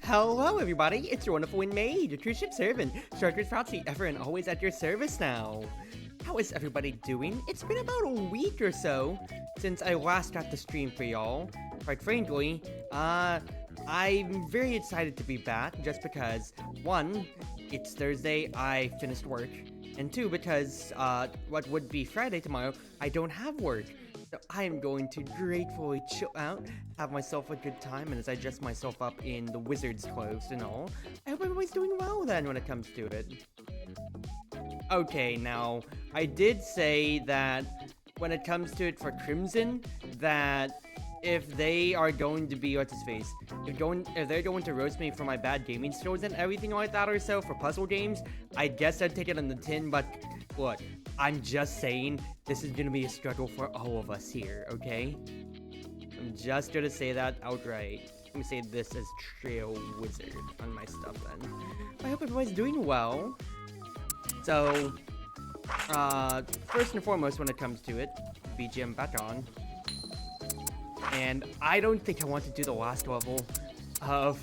Hello everybody, it's your Wonderful Wind Mage, your Cruz Ship servant, Chartreuse Proxy, ever and always at your service now. How is everybody doing? It's been about a week or so since I last got to stream for y'all. Quite frankly, I'm very excited to be back just because, one, it's Thursday, I finished work, and two, because, what would be Friday tomorrow, I don't have work. So I am going to gratefully chill out, have myself a good time, and as I dress myself up in the wizard's clothes and all, I hope everybody's doing well then when it comes to it. Okay, now, I did say that when it comes to it for Crimson, that if they are going to be, if they're going to roast me for my bad gaming skills and everything like that or so for puzzle games, I guess I'd take it on the tin, but look, I'm just saying, this is gonna be a struggle for all of us here, okay? I'm just gonna say that outright. Let me say this as Trail Wizard on my stuff then. I hope everybody's doing well. So, first and foremost when it comes to it, BGM back on. And I don't think I want to do the last level of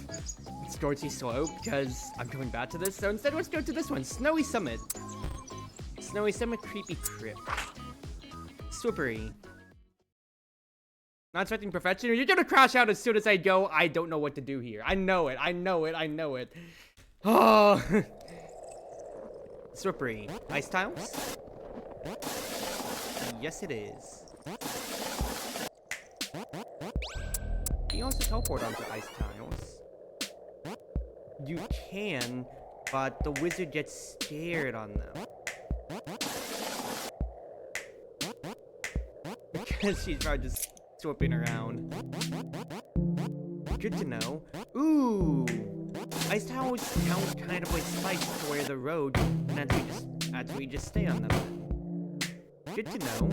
Storty Slope because I'm coming back to this. So instead, let's go to this one, Snowy Summit. Snowy Summit Creepy Crypt. Swippery. Not expecting perfection. You're gonna crash out as soon as I go. I don't know what to do here. I know it. I know it. I know it. Oh. Swippery. Ice tiles? Yes, it is. Can you also teleport onto ice tiles? You can, but the wizard gets scared on them. Because she's probably just swooping around. Good to know. Ooh! Ice tiles count kind of like spikes to where the road, and as we just stay on them. Good to know.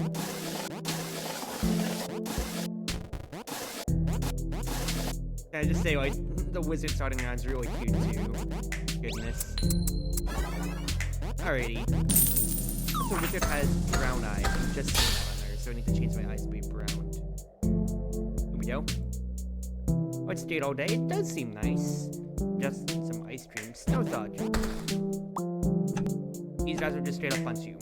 I just say, like, the wizard starting around is really cute too. Goodness. Alrighty. The wizard has brown eyes. I'm just seeing that on there, so I need to change my eyes to be brown. Here we go. Let's skate all day. It does seem nice. Just some ice cream. Snow dodge. These guys will just straight up punch you.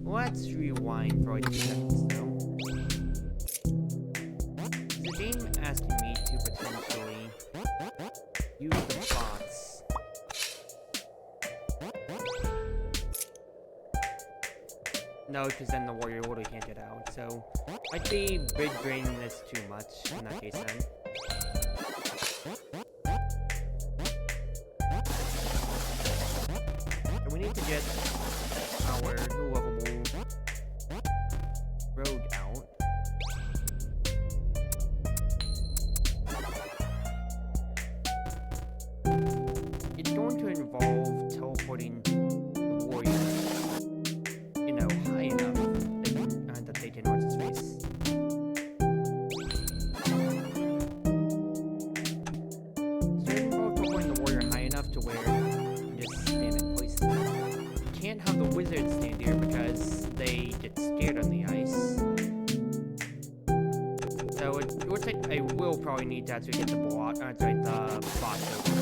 Let's rewind for like 2 seconds though. The game asking me to potentially use the bots. No, because then the warrior literally can't get out, so I'd be big braining this too much in that case then. So we need to get our new lovable road out. It's going to involve teleporting the warriors, you know, high enough that they can watch his face. So it involves teleporting the warrior high enough to where you can just stand in place. You can't have the wizard stand here because they get scared on the ice. So it looks like I will probably need to actually get the boss over.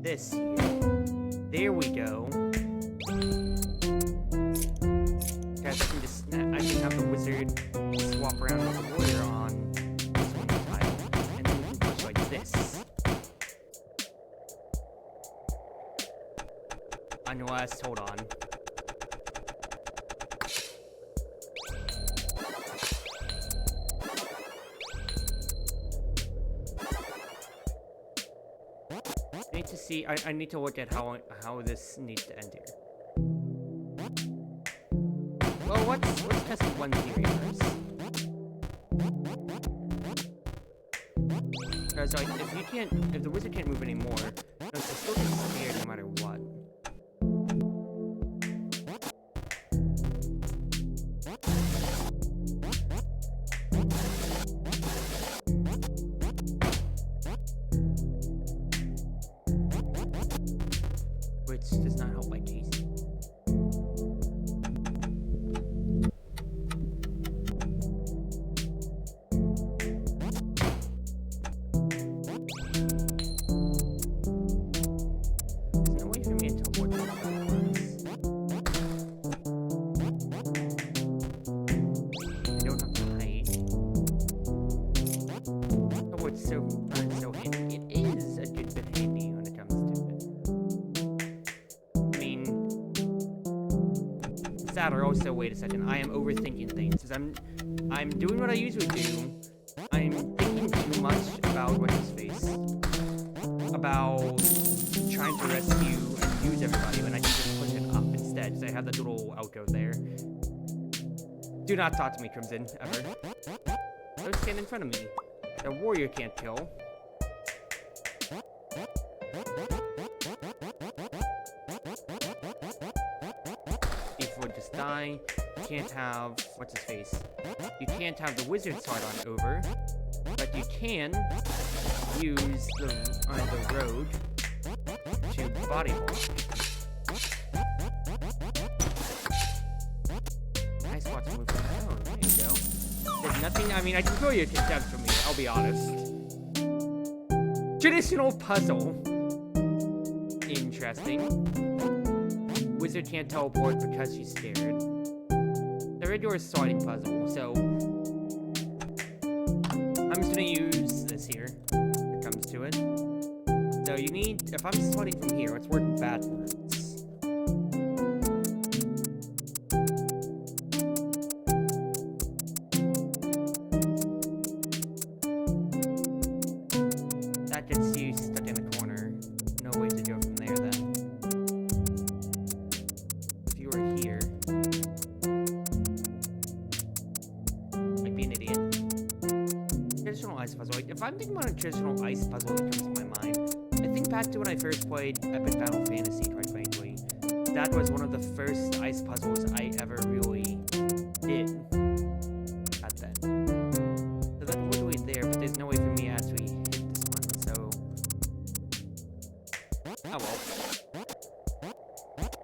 This here. There we go. Guys, I can have the wizard swap around with the warrior on this one tile, and then we can push like this. Unless, hold on. to see. I need to look at how this needs to end here. Well, let's test one theory first. Because like, if the wizard can't move anymore, it's still gets scared no matter what. Which does not help my case. Or also, wait a second, I am overthinking things, because I'm doing what I usually do. I'm thinking too much about what's his face, about trying to rescue and use everybody when I can just push it up instead, because I have that little outro there. Do not talk to me, Crimson, ever. Don't stand in front of me. The warrior can't kill. Would just die. You can't have what's his face. You can't have the wizard sword on over, but you can use the road to body block. Nice spot to move. Oh, there you go. There's nothing. I mean, I can throw you a contempt from me. I'll be honest. Traditional puzzle. Interesting. Wizard can't teleport because she's scared. The red door is sorting puzzle, so I'm just gonna use this here when it comes to it. So you need, if I'm sorting from here, let's work backwards. That gets you stuck in a corner. No way to go from there then. Here. Might be an idiot. Traditional ice puzzle. Like, if I'm thinking about a traditional ice puzzle that comes to my mind, I think back to when I first played Epic Battle Fantasy, quite frankly. That was one of the first ice puzzles I ever really did at then. So that's literally there, but there's no way for me to actually hit this one, so... Oh well.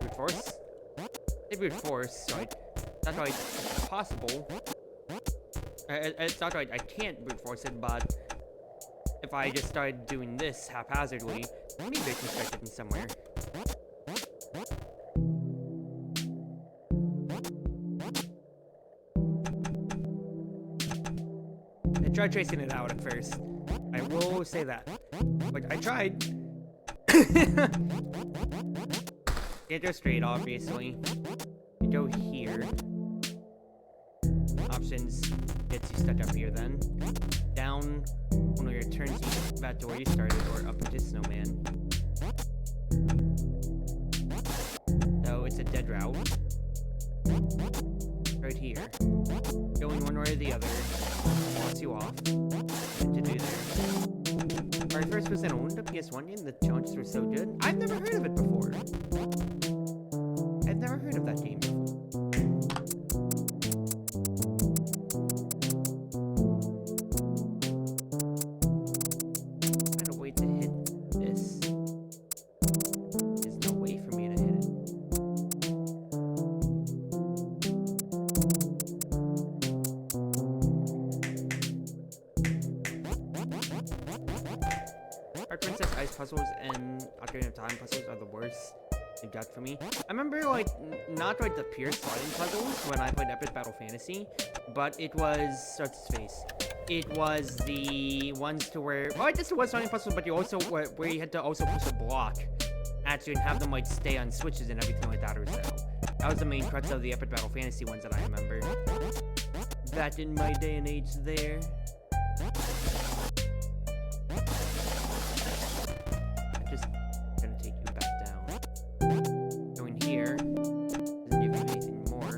Brute force? Brute force, so that's why it's possible. It's not right, I can't brute force it, but if I just started doing this haphazardly, maybe I can start getting somewhere. I tried tracing it out at first. I will say that. But I tried. Can't go straight, obviously. You go here. Options gets you stuck up here then. Down one of your turns back to where you started, or up into Snowman. So it's a dead route. Right here. Going one way or the other. Walks you off. What to do there. Our first was an owned PS1 game, the challenges were so good. I've never heard of it before. I've never heard of that game before. Find a way to hit this. There's no way for me to hit it. Our Princess Ice puzzles and Ocarina of Time puzzles are the worst they've got for me. I remember, like, not like the pure sliding puzzles when I played Epic Battle Fantasy, but it was, what's his face? It was the ones to where, well, I guess it was sliding puzzles, but you also, where you had to also push a block actually and have them, like, stay on switches and everything like that or so. That was the main crux of the Epic Battle Fantasy ones that I remember. Back in my day and age there. gonna take you back down. Going here doesn't give you anything more.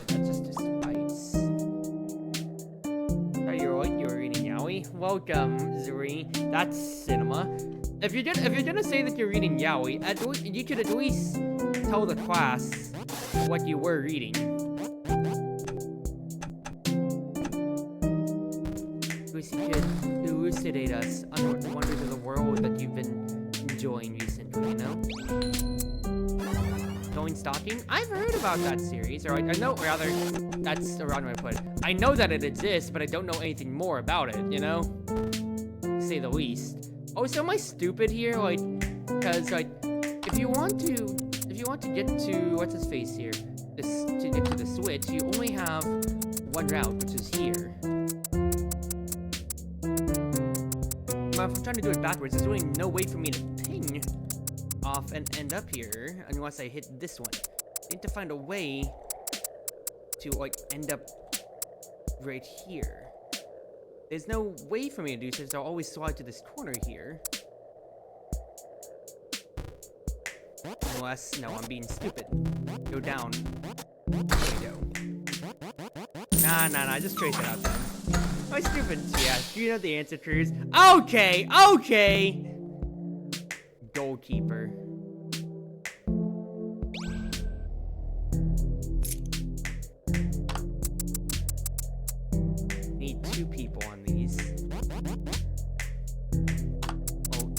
That's just despite. Oh, you're reading Yaoi? Welcome, Zuri. That's cinema. If you're gonna say that you're reading Yaoi, you could at least tell the class what you were reading. At least you could elucidate us on the wonders of the world that you've been enjoying recently, you know? Going stalking? I've heard about that series, or I know, rather, that's the wrong way to put it. I know that it exists, but I don't know anything more about it, you know? To say the least. Oh, so am I stupid here? Like, because, like, if you want to get to, what's his face here? To get to the switch, you only have one route, which is here. If I'm trying to do it backwards, there's really no way for me to ping off and end up here unless I hit this one. I need to find a way to, like, end up right here. There's no way for me to do this, so I'll always slide to this corner here. Unless, no, I'm being stupid. Go down. There we go. Nah, just trace it out then. My stupid, yeah, do you know the answer, Cruz? Okay! Goalkeeper. Need 2 people on these. Oh,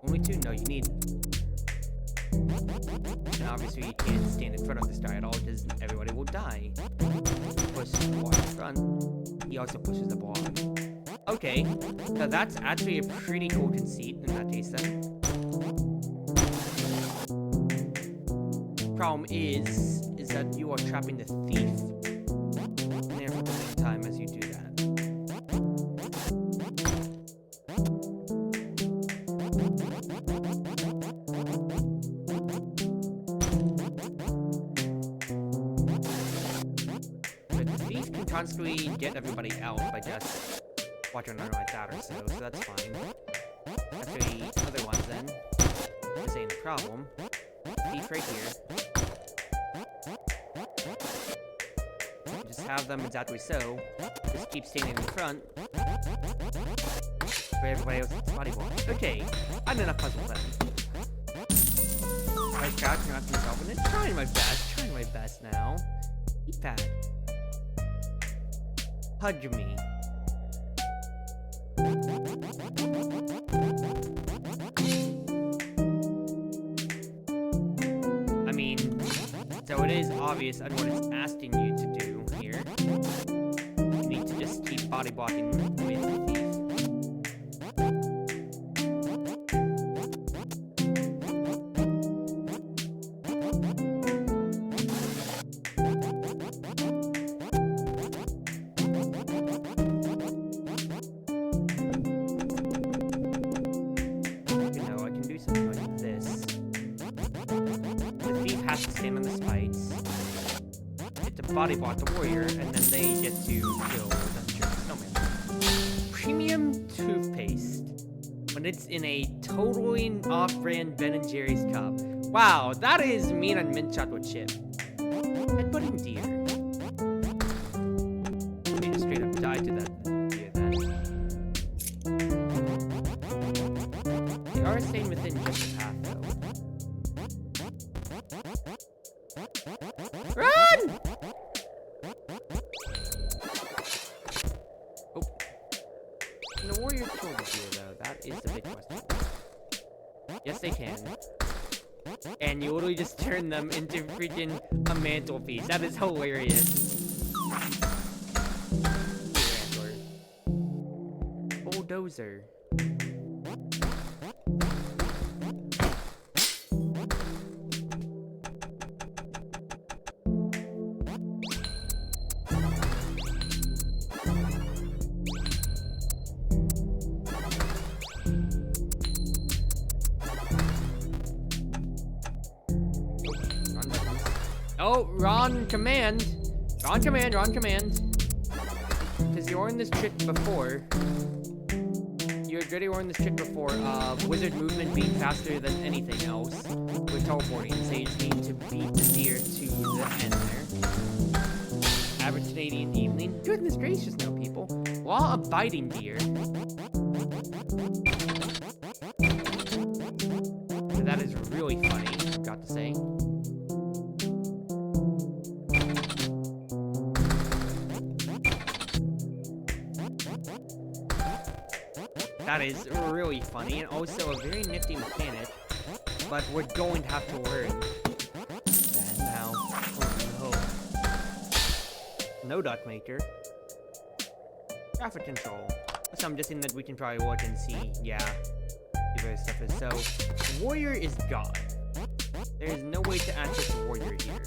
only 2? No, you need... And obviously you can't stand in front of this guy at all because everybody will die. Push the ball in front. He also pushes the ball on. Okay, so that's actually a pretty cool conceit in that case then. Problem is that you are trapping the thief there for the meantime as you do that. Constantly get everybody out by just watching them like that or so that's fine. Actually, other ones then. The same problem. Thief right here. Just have them exactly so. Just keep standing in front. For everybody else gets body block. Okay, I'm enough puzzle then. Alright, crouch, you're not solving it. Trying my best now. Keep that. Hug me. I mean, so it is obvious on what it's asking you to do here. You need to just keep body blocking with the thief. Body block the warrior, and then they get to kill the snowman. Premium toothpaste. When it's in a totally off-brand Ben & Jerry's cup. Wow, that is mean on mint chocolate chip. Headbutting deer. They just straight up die to that deer then. They are staying within just the path though. Run! Can the warrior kill the deer, though? That is the big question. Yes, they can. And you literally just turn them into freaking a mantelpiece. That is hilarious. Bulldozer. Oh, Ron command. Ron command. learned this trick before. You had already learned this trick before, wizard movement being faster than anything else. With teleporting, so you just need to beat the deer to the end there. Average Canadian evening. Goodness gracious, no people. Law-abiding deer. That is really funny, I've got to say. That is really funny, and also a very nifty mechanic. But we're going to have to learn that now. Oh no. No duck maker. Traffic control. So I'm guessing that we can probably look and see, yeah. The various stuff is so. Warrior is gone. There is no way to access Warrior here.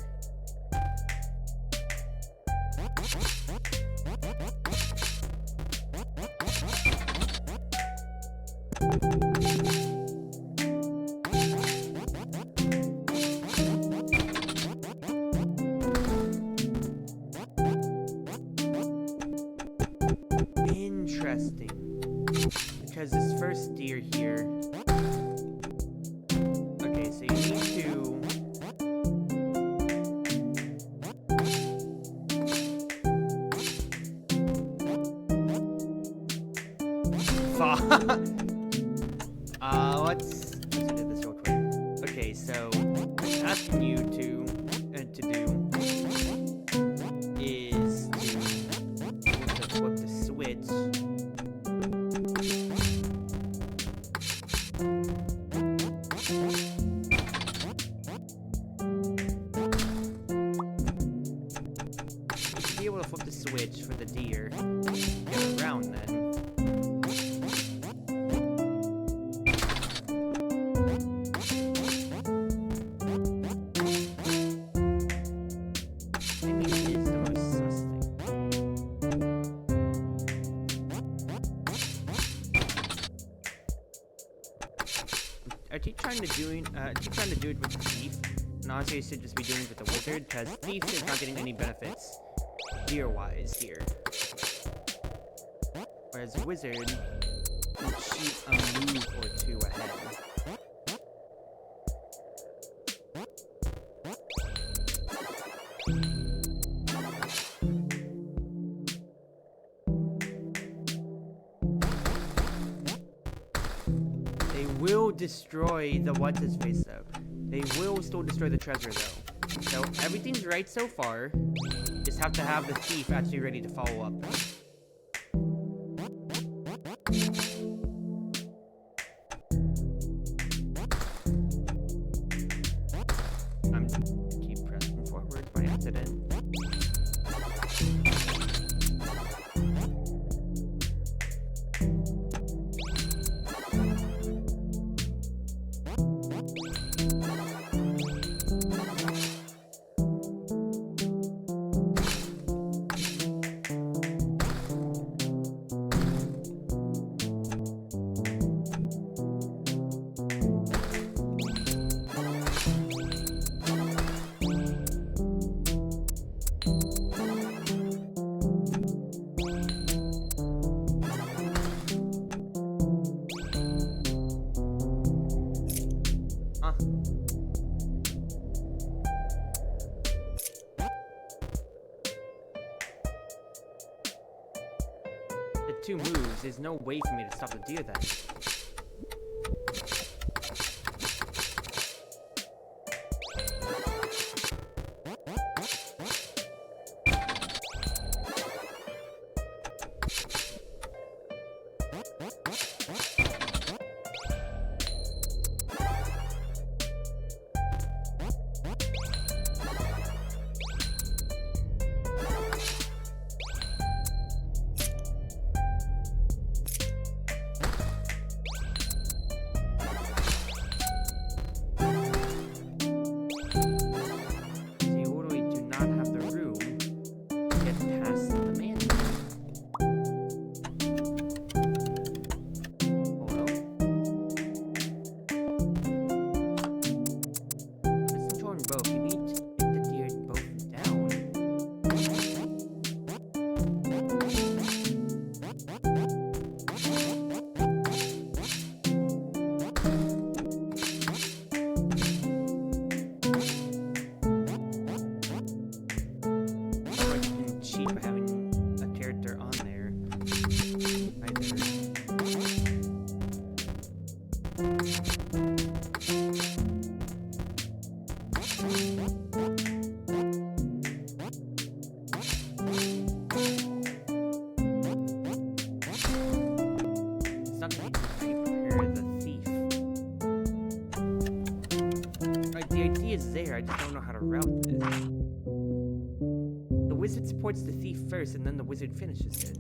Interesting. Because this first deer here. Okay, so you need to. Let's do this real quick. Okay, so what's asking you to do is to flip the switch. You should be able to flip the switch for the deer. Get around then. I keep trying to do it with the thief, and honestly I should just be doing it with the wizard, because thief is not getting any benefits gear-wise here. Whereas wizard can shoot a move or two ahead. Will destroy the what's-his-face though. They will still destroy the treasure though. So everything's right so far. Just have to have the thief actually ready to follow up. Keep pressing forward by accident. The two moves, there's no way for me to stop the deer then. to route this. The wizard supports the thief first, and then the wizard finishes it.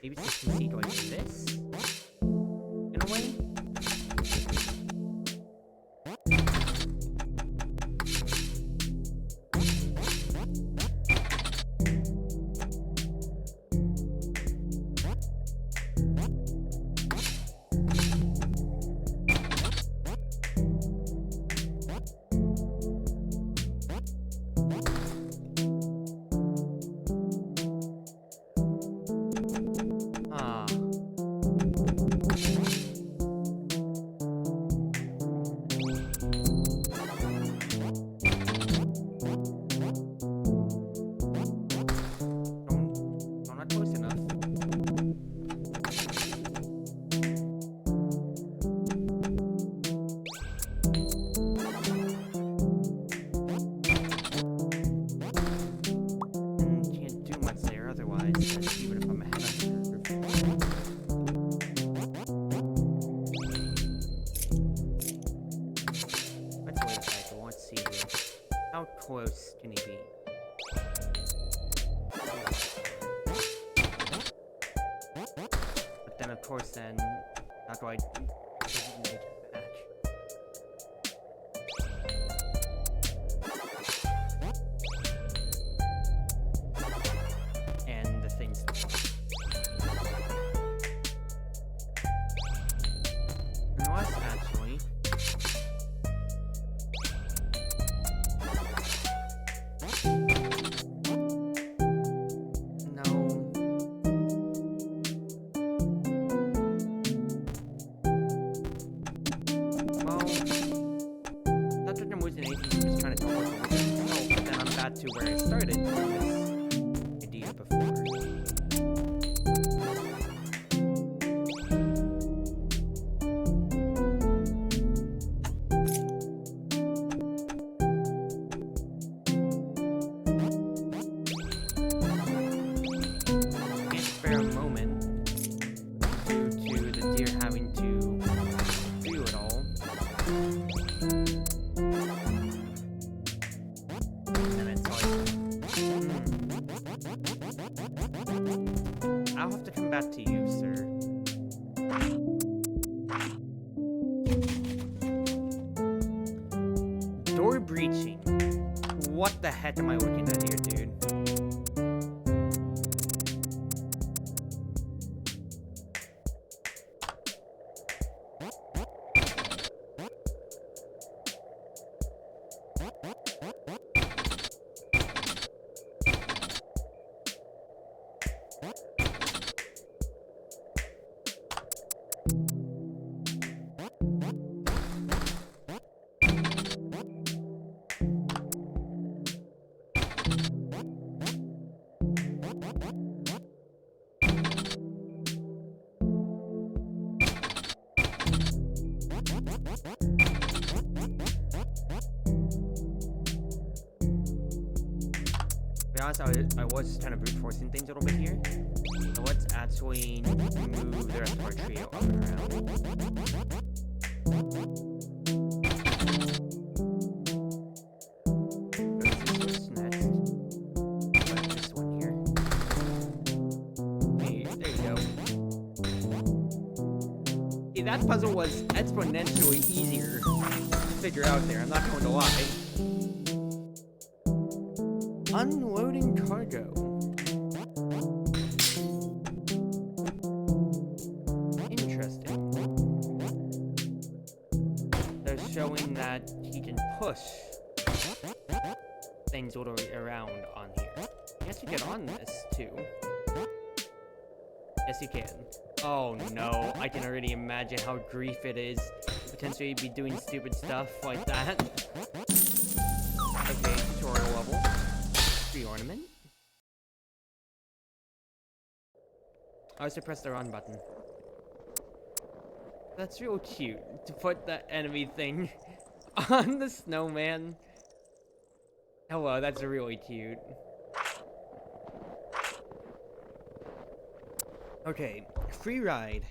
Maybe it's just easy going like this? In a way? How close can he be? But then, of course, then how do I make it match? And the things. Unless actually. To where I started from this idea before. Can't spare a moment due to the deer having to do it all. I'll have to come back to you, sir. Door breaching. What the heck am I looking at here, dude? To be honest, I was kind of brute forcing things a little bit here. So let's actually move the rest of our trio up and around. What's next? Like this one here. Hey, there you go. See, that puzzle was exponentially easier to figure out there, I'm not going to lie. Unloading cargo. Interesting. They're showing that he can push things all around on here. He has to get on this too. Yes, you can. Oh no, I can already imagine how grief it is to potentially be doing stupid stuff like that. Okay, tutorial level. Free ornament. I also pressed the wrong button. That's real cute to put the enemy thing on the snowman. Hello, that's really cute. Okay, free ride.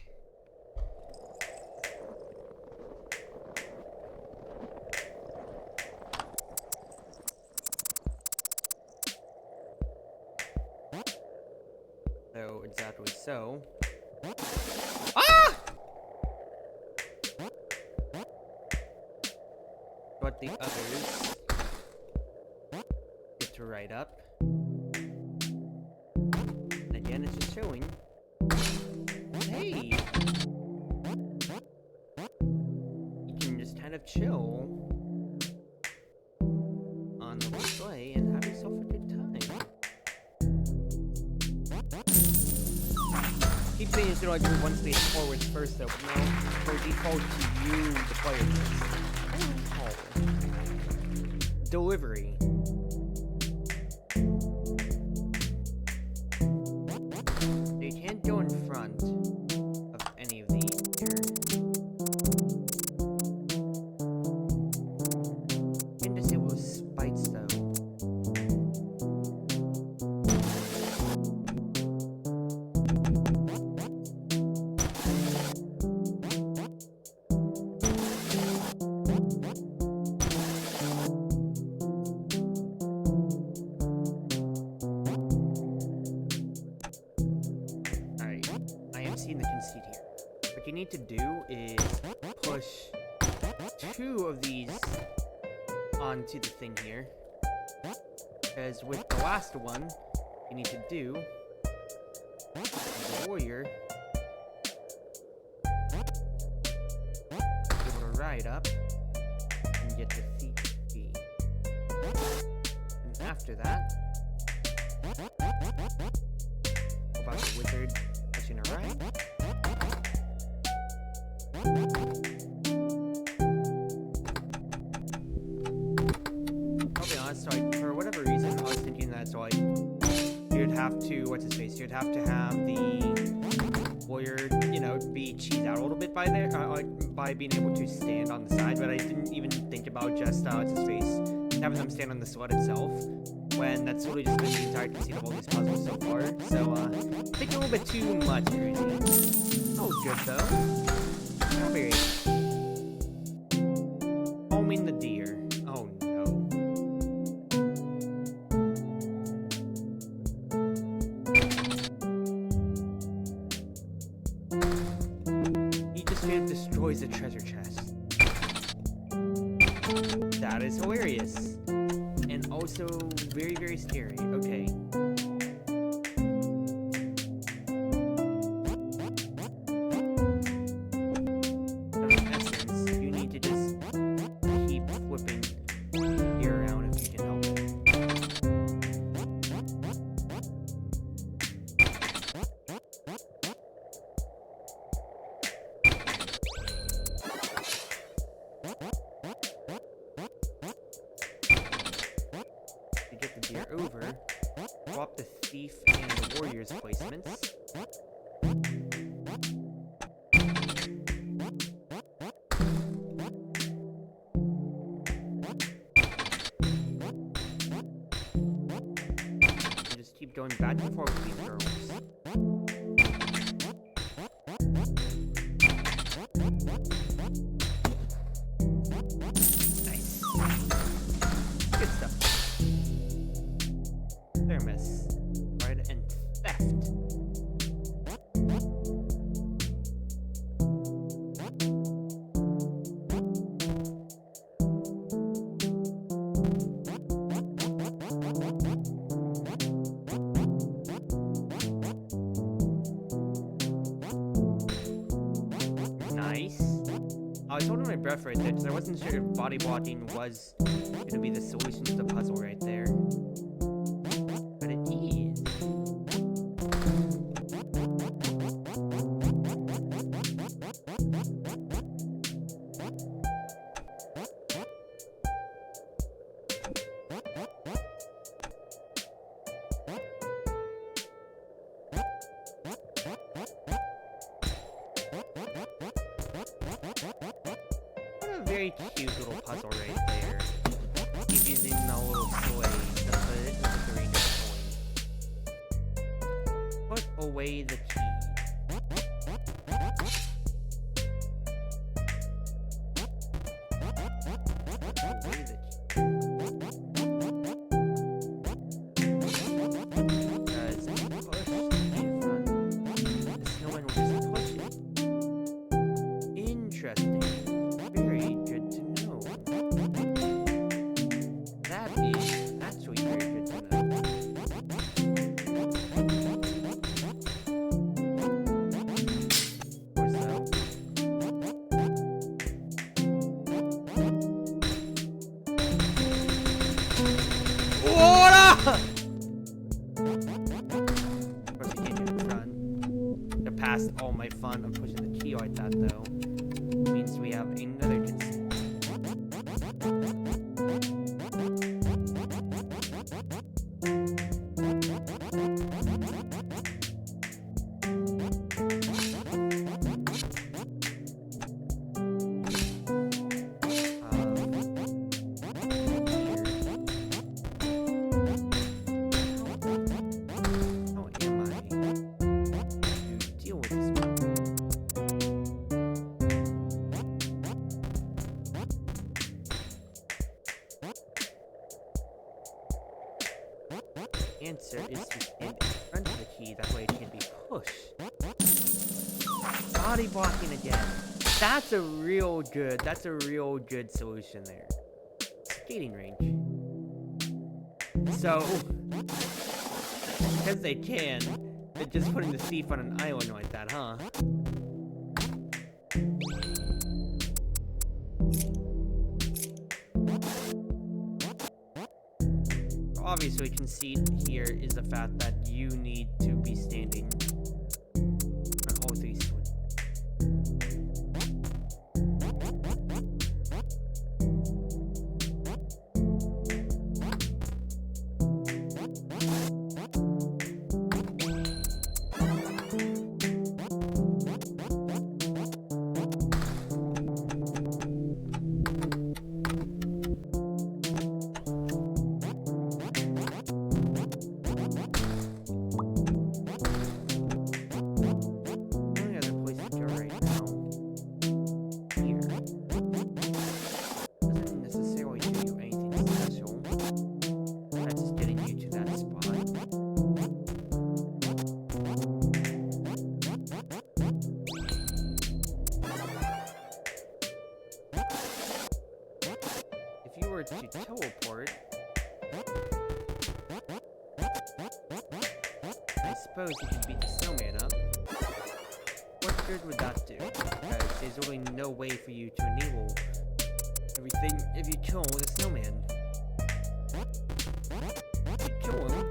So, exactly so. Ah! But the others get to ride up. And again, it's just showing. Hey! You can just kind of chill on the sleigh and have yourself a good time. Keep saying it's gonna like move one space forward first though, but no, for default to you, the player first. Oh. Delivery. They can't go in front of any of these here. You can disable the spikes though. Seeing the conceit here. What you need to do is push 2 of these onto the thing here. Because with the last one, you need to do the warrior be able to ride up and get the thief. And after that, go about the wizard. Right. I'll be honest, like, for whatever reason, I was thinking that, so like, you'd have to, what's his face, you'd have to have the warrior, you know, be cheesed out a little bit by there, like, by being able to stand on the side, but I didn't even think about just, what's his face, having them stand on the sled itself. When that's really just been the entire conceit of all these puzzles so far. So, taking a little bit too much, crazy. Oh, good though. Strawberry. Homing the deer. Oh no. He just straight up destroys the treasure chest. That is hilarious. And also very, very scary. Okay. So in essence, you need to just keep flipping here around if you can help it. Over, swap the thief and the warrior's placements. And just keep going back and forth with these girls. Nice. Good stuff. Thermos. Right, and theft. Nice. I was holding my breath right there because I wasn't sure if body blocking was going to be the solution to the puzzle right there. But it is. very cute little puzzle right there. Keep using the little toy to put the range coin. Put away the key. All my fun of pushing the key like that, though, means we have another conceit. Answer is to stand in front of the key, that way it can be pushed. Body blocking again. That's a real good solution there. Skating range. So, because they can, they're just putting the thief on an island like that, huh? Obviously, conceit here is the fact that you need to be standing on all three swings. To teleport, I suppose you can beat the snowman up. What good would that do? Because there's really no way for you to enable everything if you kill the snowman. If you kill him,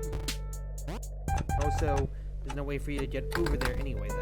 also, there's no way for you to get over there anyway then.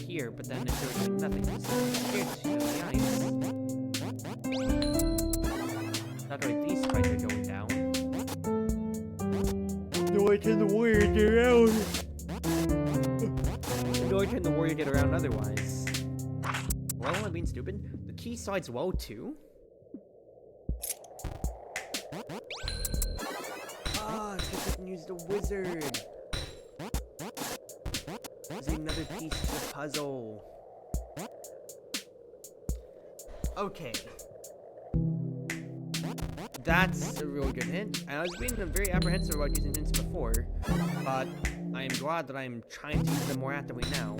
Here, but then if there was like nothing, just the ice. Not like these fights are going down. No way can the warrior get around. No way can the warrior get around otherwise. Well, am I being stupid? The key slides well too. Ah, because I can use the wizard. There's another piece of the puzzle. Okay. That's a really good hint. I was being very apprehensive about using hints before, but I am glad that I'm trying to use them more actively now.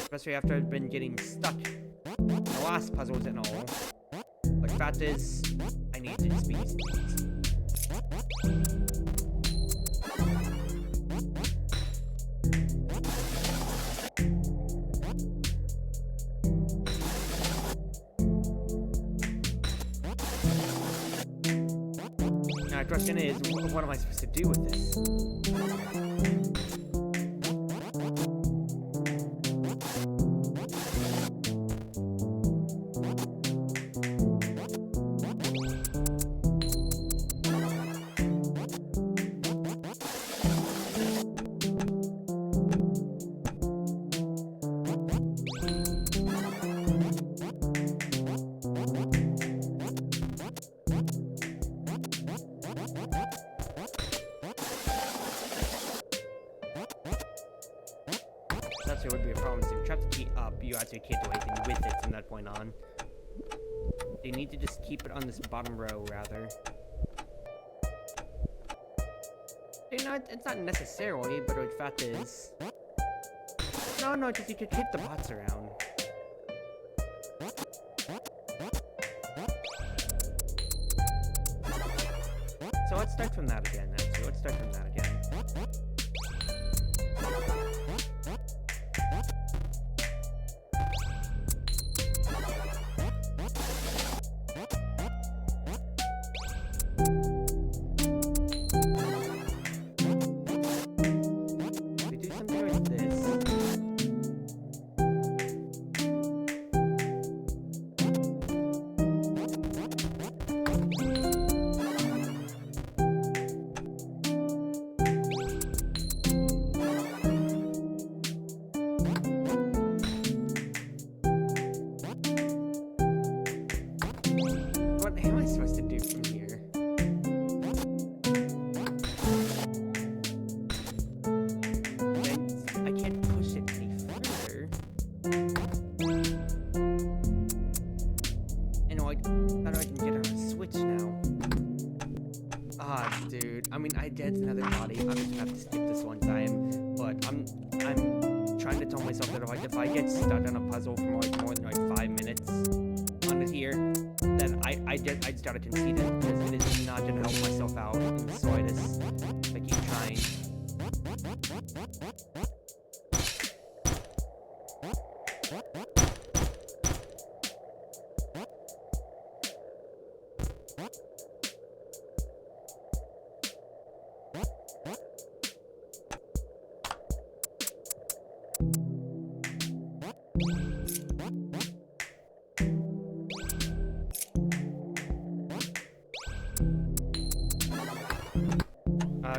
Especially after I've been getting stuck in the last puzzles and all. But the fact is, I need to just be using these. Now the question is, what am I supposed to do with this? It would be a problem. So if you trap the key up, you actually can't do anything with it from that point on. You need to just keep it on this bottom row, rather. You know, it's not necessarily, but the fact is... No, just you could keep the bots around. So let's start from that again, actually. Let's start from that again. It's another body. I'm just gonna have to skip this one time. But I'm trying to tell myself that if I get stuck on a puzzle for like more than like 5 minutes on it here, then I'd start to concede it, because it is not gonna help myself out in the slightest if I keep trying.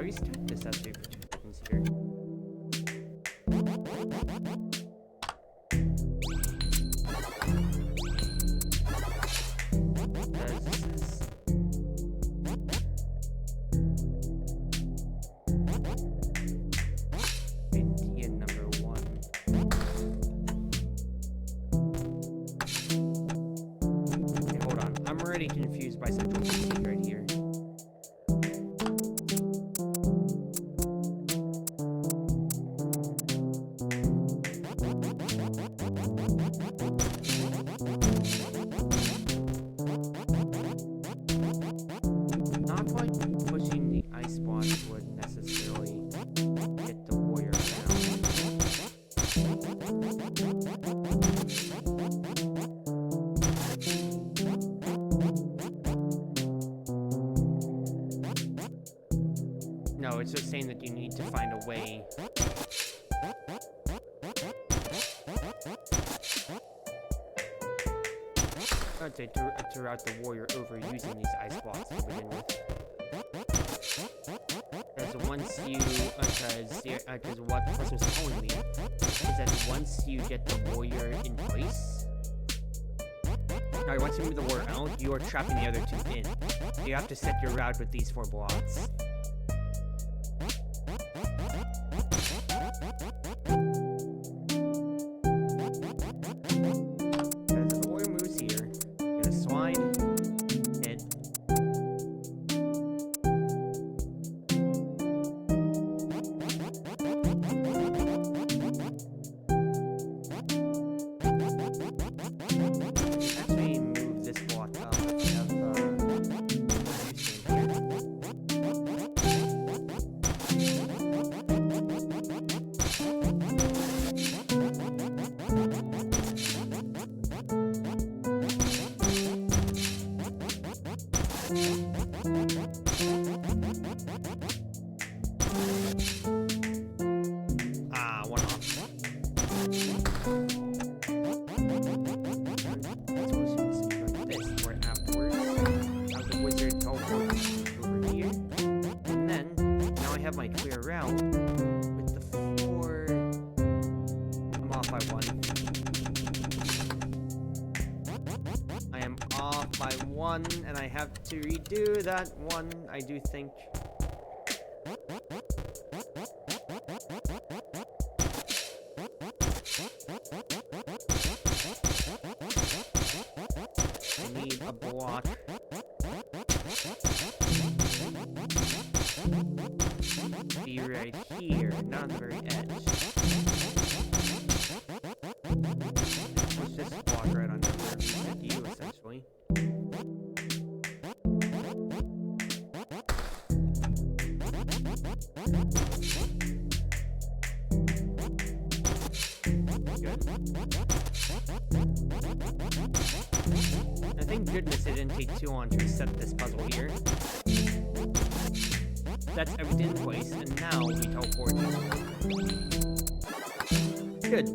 Restart this actually for 2 seconds here. This is... idea number 1. Okay, hold on. I'm already confused by Central Proxy right here. No, it's just saying that you need to find a way. I'd say to route the warrior over using these ice blocks to begin with. Because once you, because what the person was telling me is that once you get the warrior in place, once you move the warrior out, you are trapping the other 2 in. So you have to set your route with these 4 blocks. As the warrior moves here, you're gonna slide, Ah, one off. This where afterwards, now the wizard teleport over here, and then now I have my clear route with the 4. I'm off by 1. I am off by 1, and I have to redo that 1. I do think. I need a block. Be right here, not on the very edge. Push this block right under where we set you, essentially. Thank goodness it didn't take too long to reset this puzzle here. That's everything in place, and now we teleport. Good.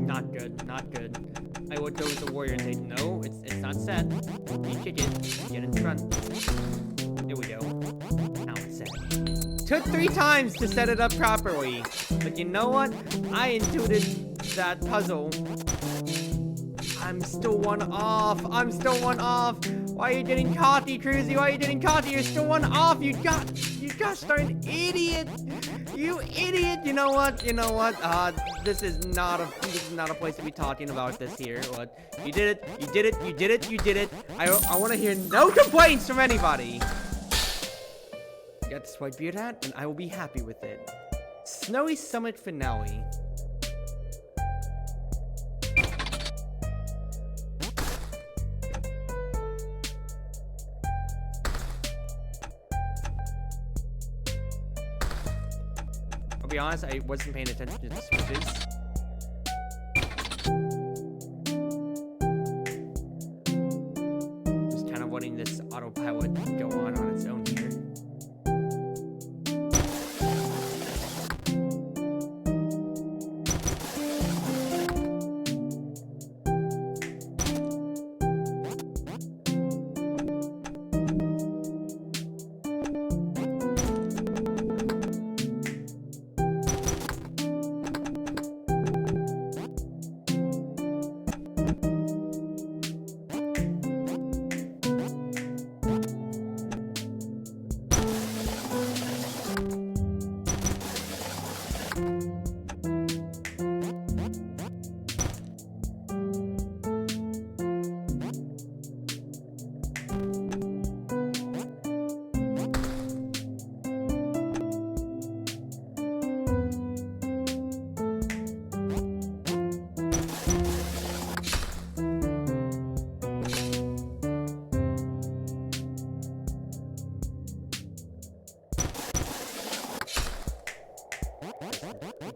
Not good, not good. I would go with the warrior and say, no, it's not set. You kick it, get in front. There we go. Now it's set. Took 3 times to set it up properly. But you know what? I intuited that puzzle. I'm still 1 off. I'm still 1 off. Why are you getting cocky, Cruzy? Why are you getting cocky? You're still 1 off. You gosh darn idiot. You idiot. You know what? You know what? This is not a place to be talking about this here. What? You did it. You did it. You did it. You did it. I want to hear no complaints from anybody. That's what you're at, and I will be happy with it. Snowy Summit Finale. I'll be honest, I wasn't paying attention to the switches. Just kind of letting this autopilot go on its own here.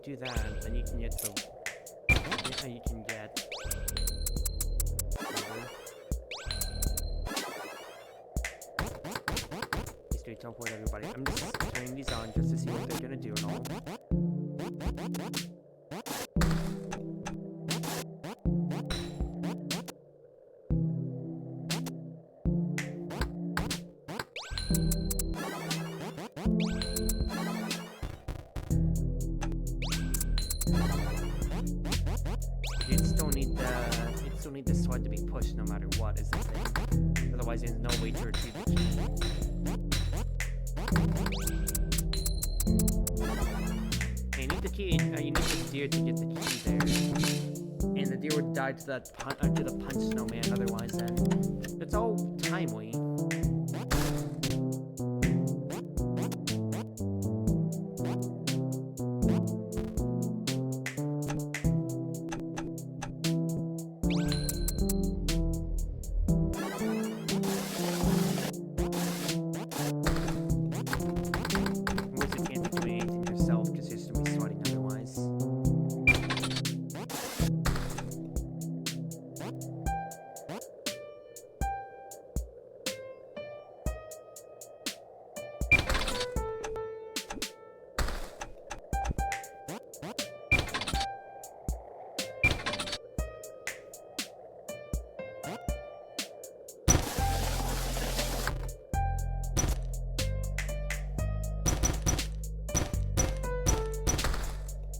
Do that, then you can get the. You can get. Please do teleport everybody. I'm just turning these on just to see what they're gonna do and all. Need the sword to be pushed no matter what is the thing. Otherwise there's no way to retrieve the key. Okay, you need the key, you need the deer to get the key there. And the deer would die to that to the punch snowman otherwise then. It's all timely.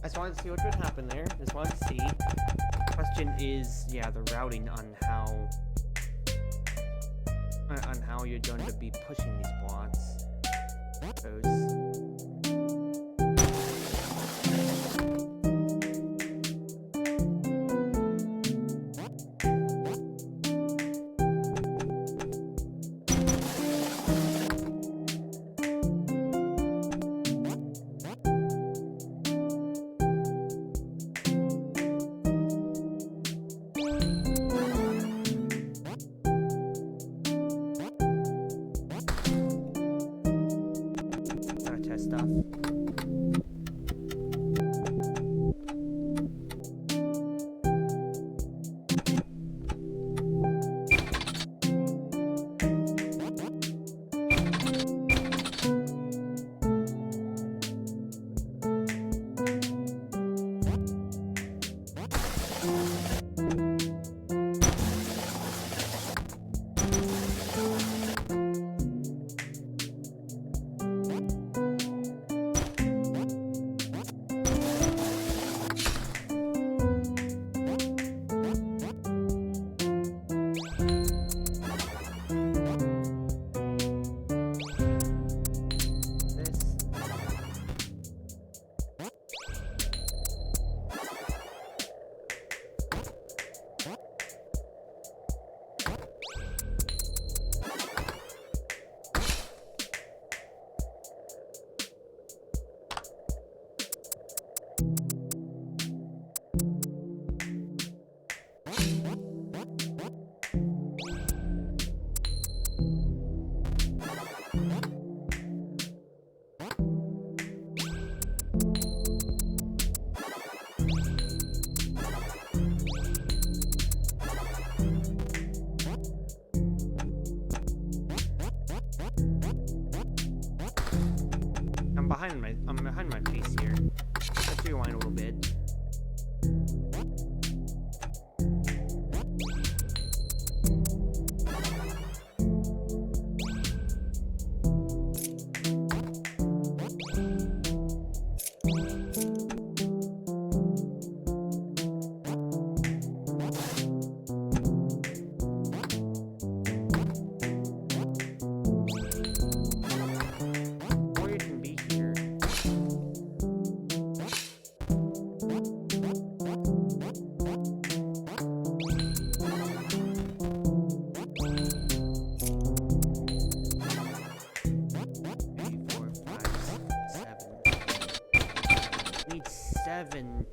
just wanted to see what would happen there. Just wanted to see. Question is, yeah, the routing on how you're going to be pushing these blocks. Those. I'm behind my face here. Let's rewind a little bit.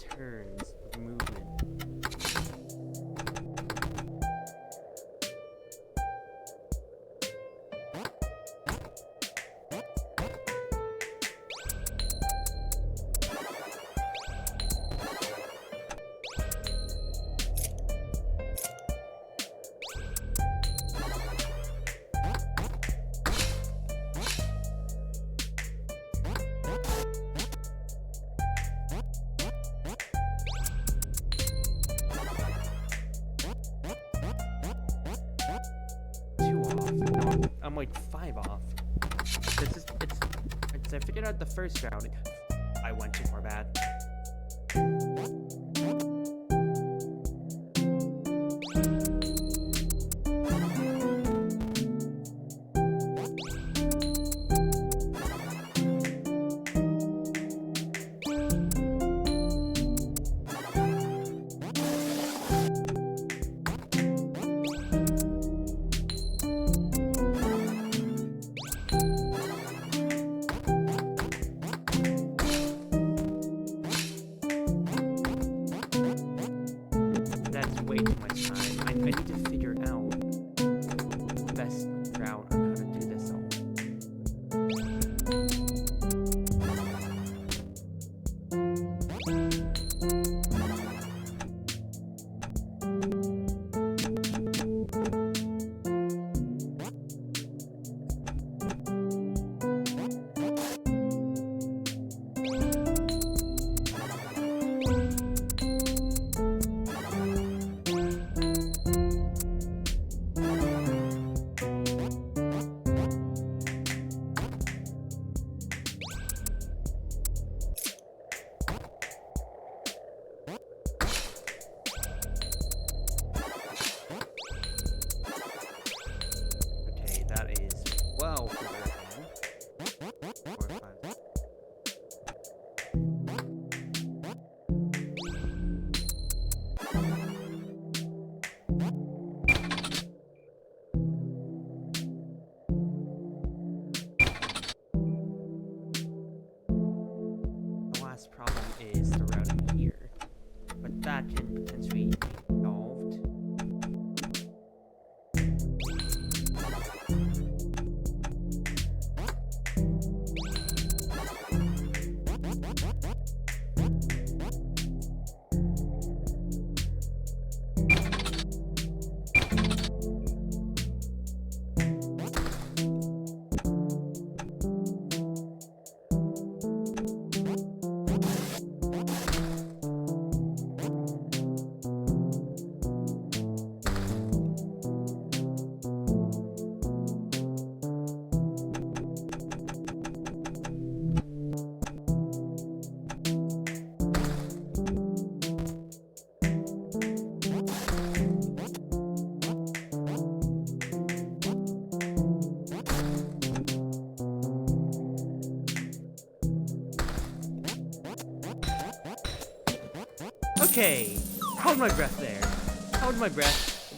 Turns of movement. I'm like 5 off. I figured out the first round. I went too far bad. that can potentially be solved. Okay, hold my breath there. Hold my breath.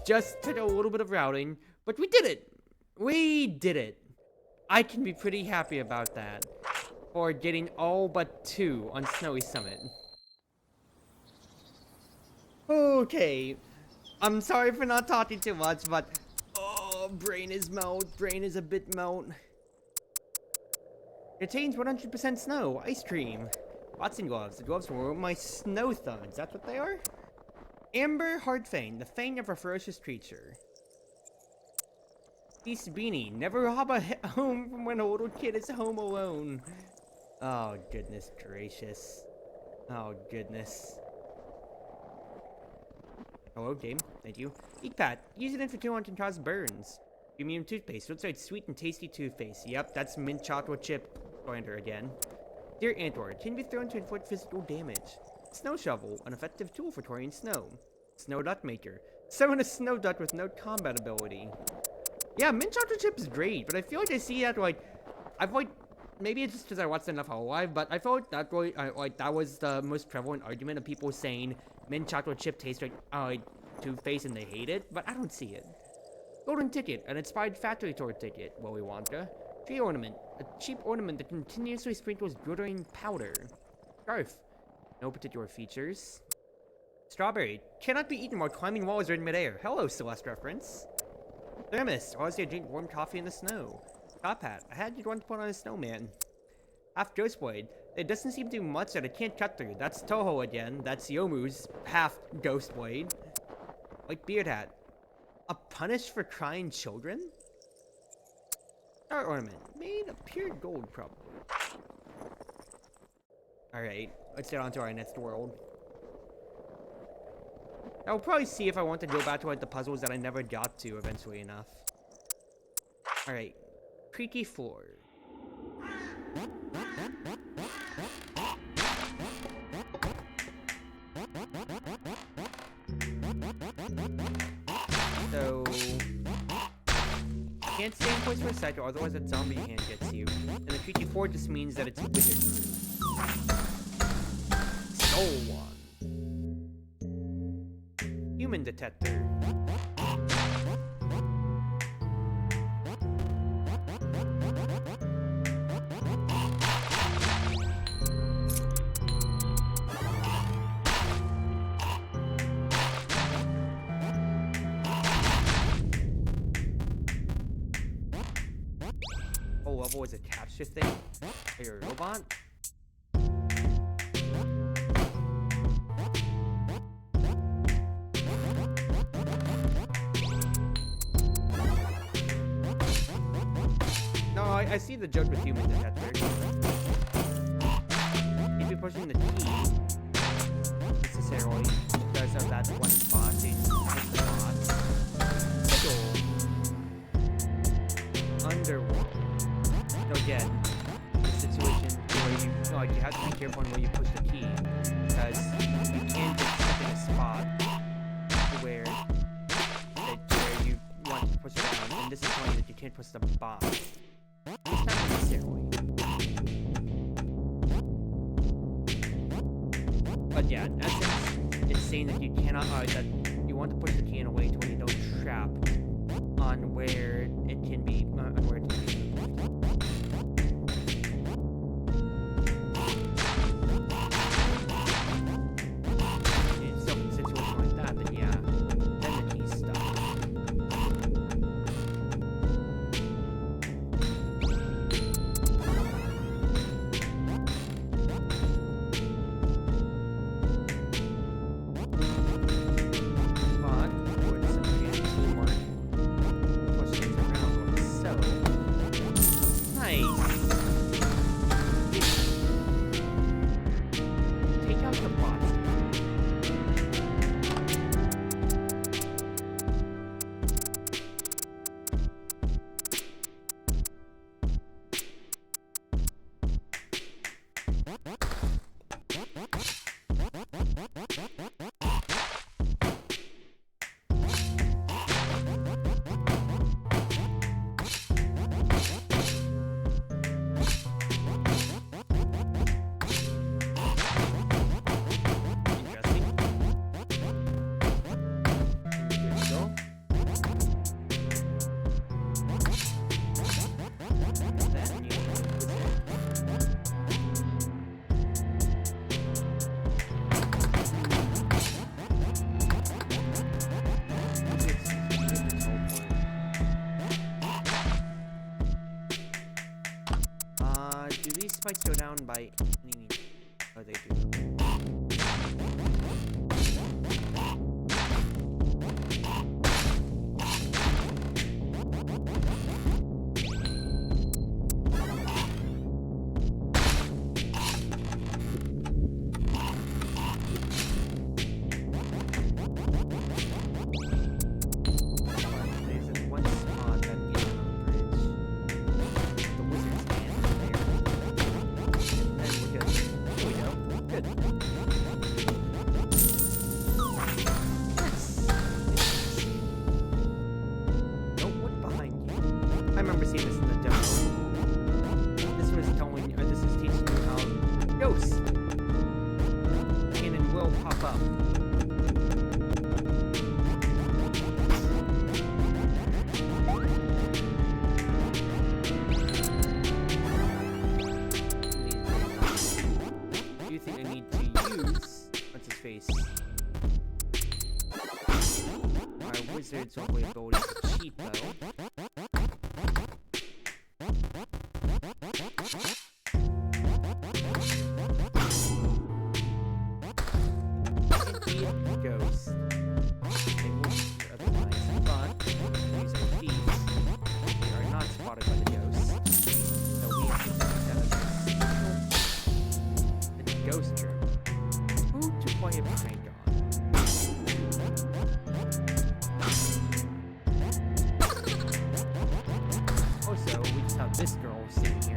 Just took a little bit of routing, but we did it. We did it. I can be pretty happy about that. For getting all but 2 on Snowy Summit. Okay, I'm sorry for not talking too much, but oh, brain is melt. Brain is a bit melt. Contains 100% snow, ice cream. Boxing gloves. The gloves were my snow thugs. That's what they are? Amber Hard Fang. The fang of a ferocious creature. Beast Beanie. Never rob a home from when a little kid is home alone. Oh, goodness gracious. Oh, goodness. Hello, game. Thank you. Eat Pat. Use it for 200 and cause burns. Premium toothpaste. Looks like sweet and tasty toothpaste. Yep, that's mint chocolate chip grinder again. Deer Antwoord can be thrown to inflict physical damage. Snow Shovel, an effective tool for quarrying snow. Snow Duck Maker. Summon a snow duck with no combat ability. Yeah, mint chocolate chip is great, but I feel like I see that, like, I've, like, maybe it's just because I watched enough Hololive, but I felt like that, really, like, that was the most prevalent argument of people saying mint chocolate chip tastes like toothpaste and they hate it, but I don't see it. Golden Ticket, an inspired factory tour ticket, Willy Wonka. Tree Ornament, a cheap ornament that continuously sprinkles glittering powder. Scarf, no particular features. Strawberry, cannot be eaten while climbing walls or in midair. Hello, Celeste reference. Thermos, allows you to drink warm coffee in the snow. Top Hat, I had you want to put on a snowman. Half Ghost Blade, it doesn't seem to do much that it can't cut through. That's Toho again, that's Yomu's half Ghost Blade. Like Beard Hat, a punish for crying children? Star Ornament, made of pure gold, probably. Alright, let's get on to our next world. I'll probably see if I want to go back to like the puzzles that I never got to eventually enough. Alright, creaky floor. So... can't stay in place for a second, otherwise that zombie hand gets you. And the creaky floor just means that it's wizard proof. Soul one. Human detector. Whole level is a capture thing. Are you a robot? No, I see the joke with human detector. You'd be pushing the key necessarily because of that one spot. So you push the box. Underworld. So again, the situation where you have to be careful on where you push the key because you can't just put in a spot where you want to push it down, and this is telling you that you can't push the box. It's not necessarily. But yeah, in essence, it's saying that you cannot, that you want to push the key in a way to where you don't trap on where it can be, on where it can be. fights go down by any means. Oh, they do. Wizard's only ability is cheap though. Ghost. They will be otherwise, but using thieves, they are not spotted by the ghost. So we have to use that as a ghost germ. Who to play a prank on? Also, we just have this girl sitting here.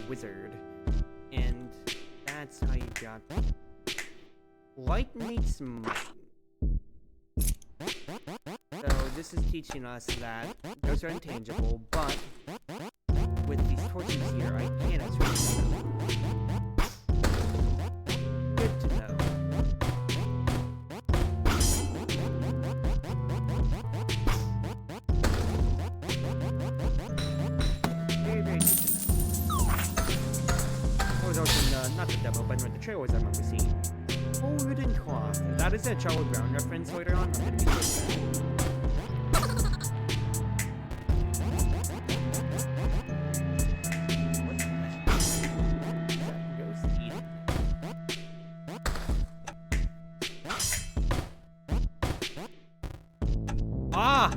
Wizard, and that's how you got Lightmate's Mine. So this is teaching us that those are intangible, but with these torches here, I can't actually do them. Good to know. Very, very good to know. Not the demo, but in the trailers I remember seeing. Oh, wooden cloth. That is a Charlie Brown reference later on. I'm gonna be so sad. Ah!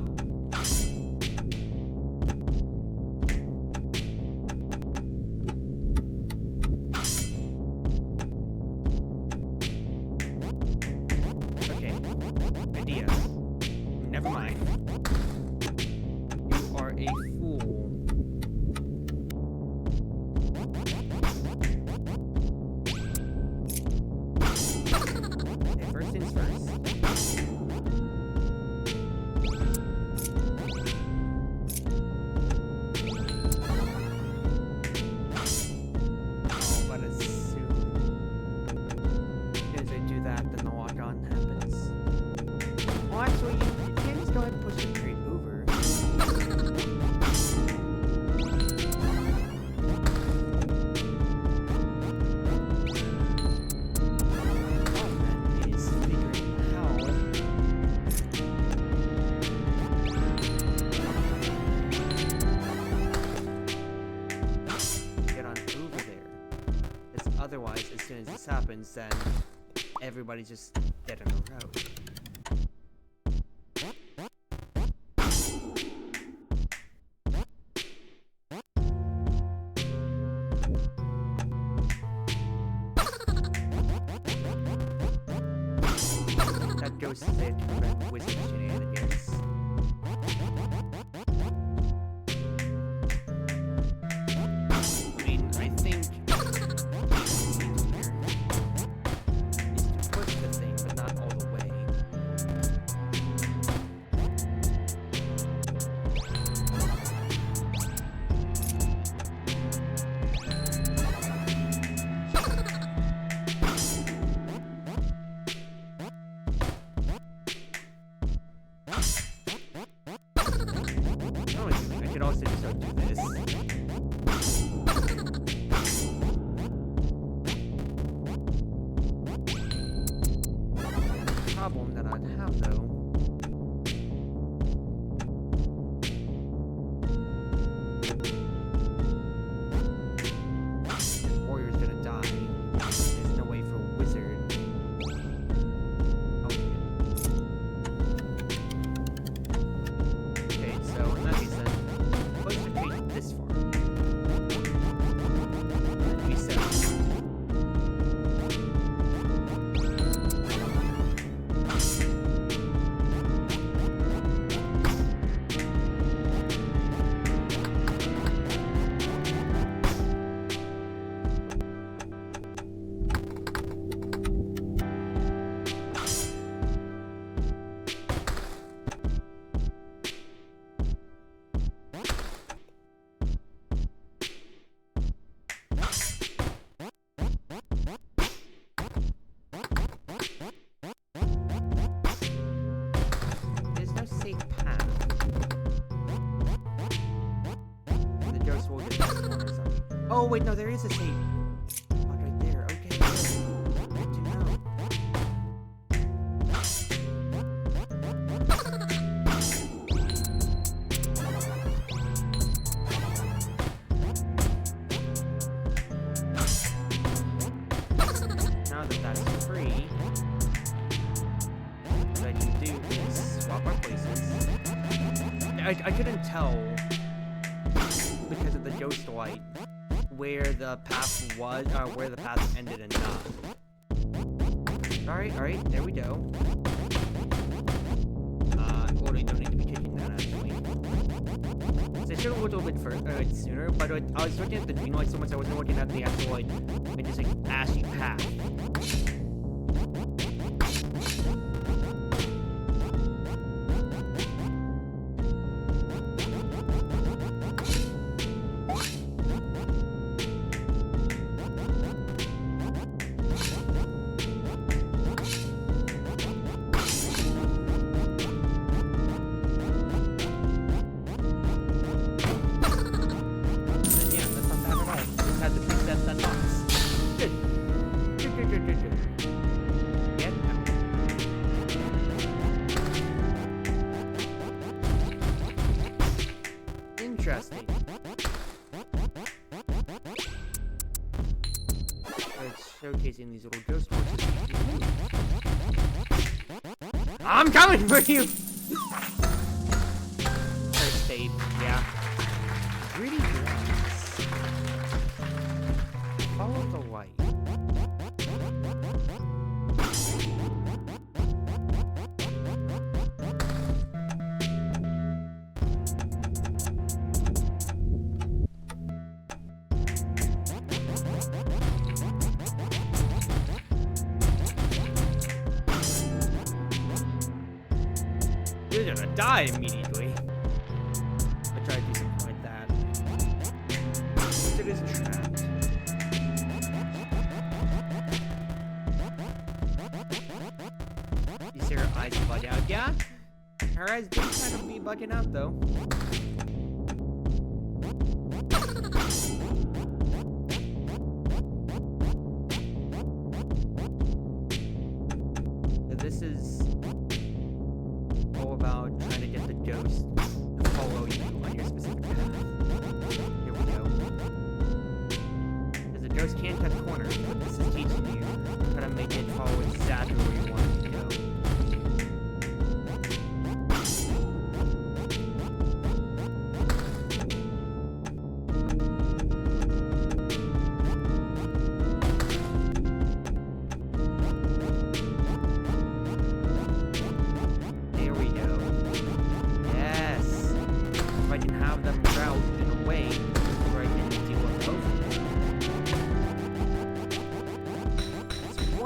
Never mind. You are a fool. Okay, first things first. Oh, but as soon as I do that, then the lock-on happens. Well, actually, you can just go ahead and push the crate over. That is figuring how get on over there. Because otherwise, as soon as this happens, then everybody's just dead on the road. ghosts there to prevent wizard shenanigans. I mean, I think oh wait, no, there is a safe spot right there. Okay, good to know. Now that that's free, what I can do is swap our places. I couldn't tell because of the ghost light where the path was, or where the path ended and not. Alright, there we go. Well, we don't need to be taking that, actually. So I should have looked a little bit further, sooner, but I was looking at the green light so much I wasn't looking at the actual, like, just, like, ashy path. Interesting. It's showcasing these little ghost horses. I'm coming for you! First tape, yeah. Pretty nice. Follow the light. You're gonna die immediately. I tried to do something like that. It is trapped. You see her eyes bug out? Yeah? Her eyes do kind of be bugging out though. This is all about trying to get the ghost to follow you on your specific path. Here we go. Because the ghost can't cut corners, but this is teaching you how to make it follow exactly where you want it to go.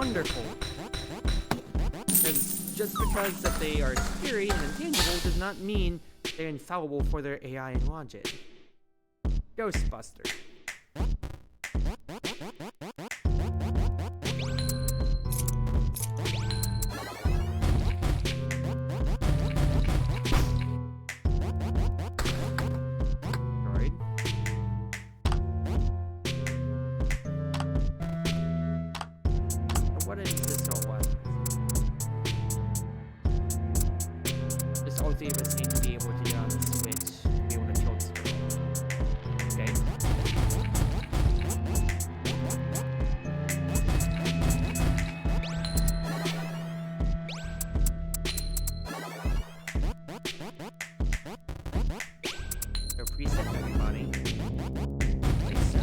wonderful. Because just because that they are scary and intangible does not mean they're infallible for their AI and logic. Ghostbuster. What is this all what? Just all three of us need to be able to get on the switch to be able to kill this girl. Okay. So preset everybody. Like so.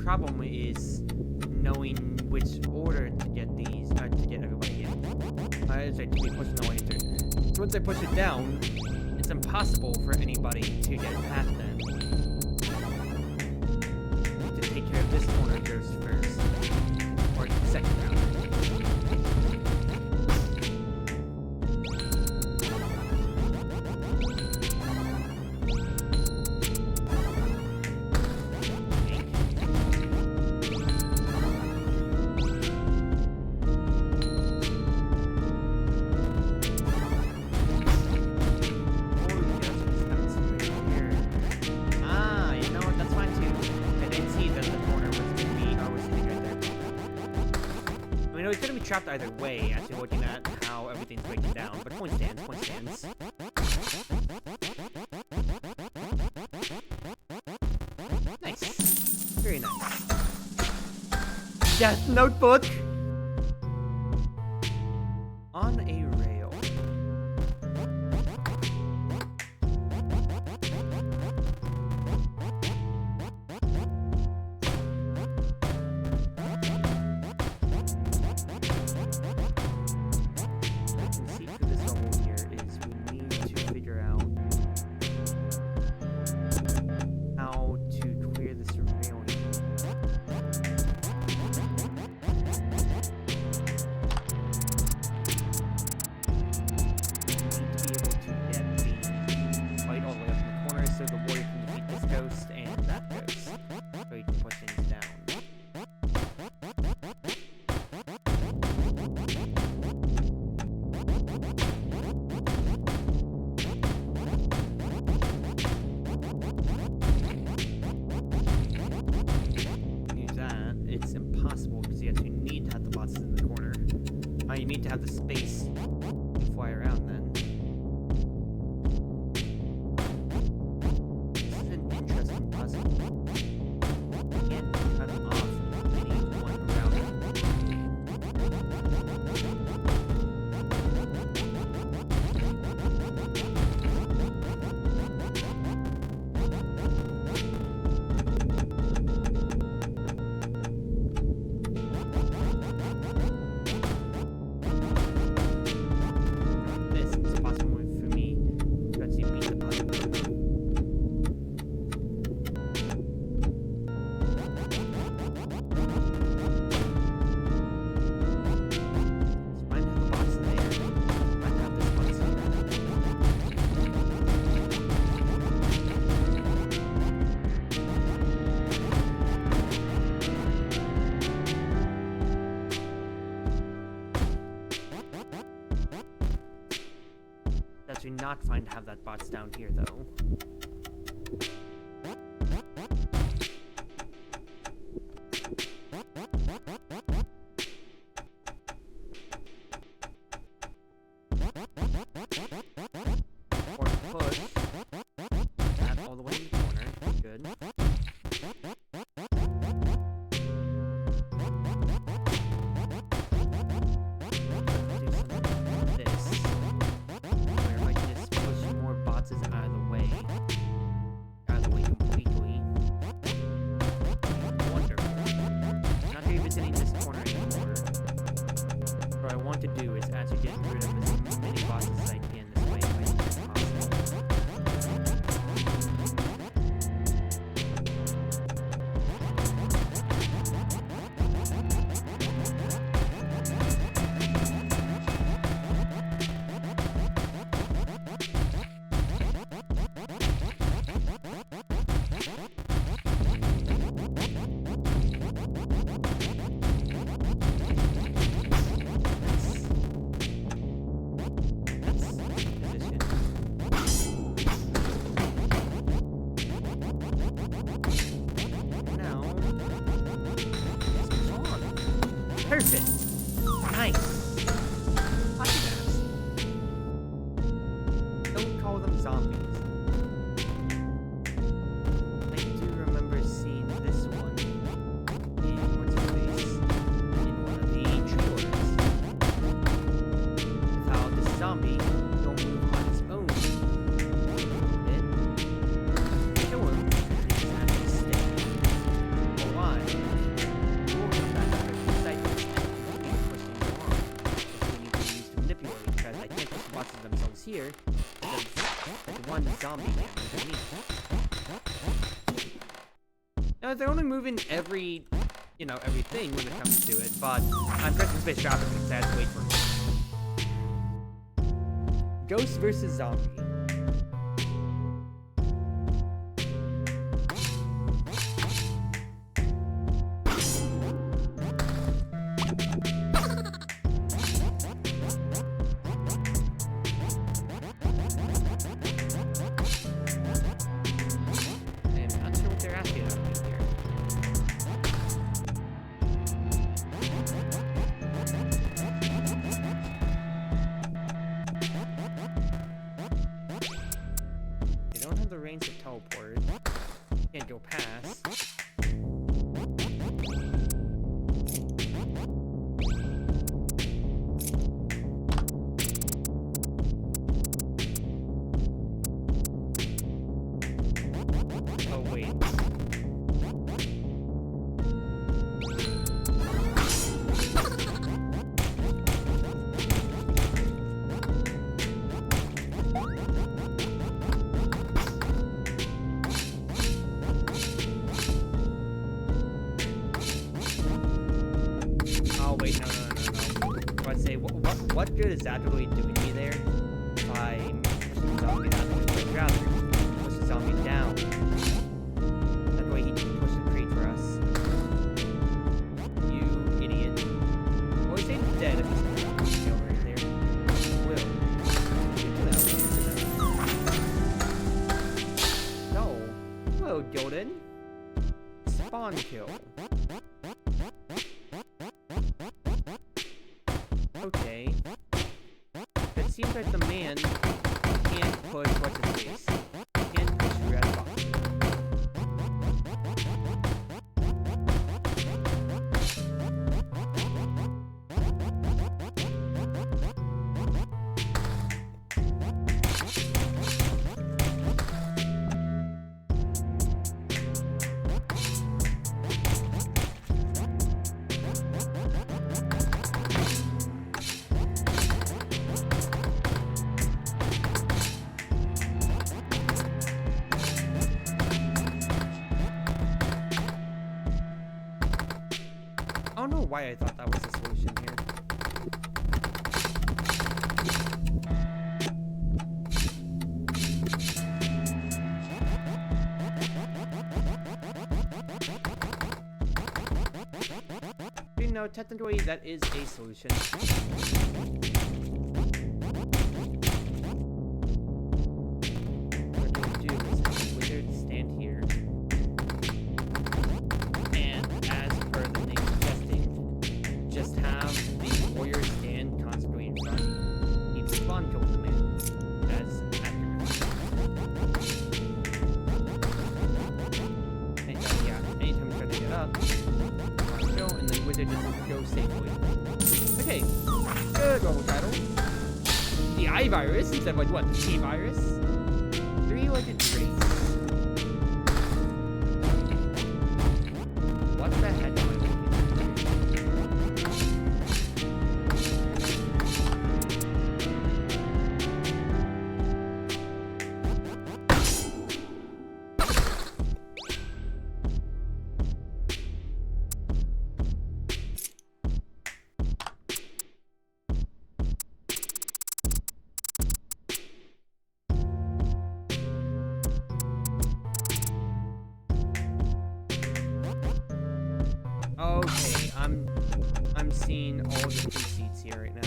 Problem is knowing which order to get these, to get everybody in. It's like to be pushing the way through. Once I push it down, it's impossible for anybody to get past them. To take care of this corner goes first, or second round. Trapped either way, actually looking at how everything's breaking down, but point stands, point stands. Nice. Very nice. Death Notebook! On a rail. You need to have the space to fly around then. This is an interesting puzzle. You can't cut off any one route. Do not find to have that bots down here though. Or push that all the way in the corner. Good. To do is actually get rid of as many bosses as I can this way as possible. Perfect. Nice. Lucky ass. Don't call them zombies. I do remember seeing this one in what's his face in one of the trailers. With how this zombie don't move on his own. Then kill him and he just has to stay alive. Or come back after the cycle and keep pushing him along. Which we need to use to manipulate, because I can't push the bosses themselves here. Because there's one zombie man with me. Now they're only moving everything when it comes to it, but I'm pressing space rapidly because I have to wait for it. Ghost versus zombie. I'm not sure what they're asking of me here. They don't have the range to teleport. Can't go past. Oh wait. Oh wait, no. I'd say what good is that really doing me there? By pushing the zombie that way, I'd rather push the zombie down. That way he can push the crate for us. You idiot. Well, he's ain't dead if he's kill right there. Will. No. Hello, Golden. Spawn kill. Okay. It seems like the man can't push what's his face. Can't push red box. I don't know why I thought that was the solution here. You know, technically that is a solution. What I'm going to do is have the wizard stand here. And as per the name suggesting, just have the warrior stand constantly in front. Need to spawn kill the man. That's accurate. And yeah, anytime you try to get up, spawn kill, and then wizard just go safely. Okay, good roll title. The eye virus instead of like what? The T virus? Three-legged trace. What the heck am I looking at? Okay, I'm seeing all the receipts here right now.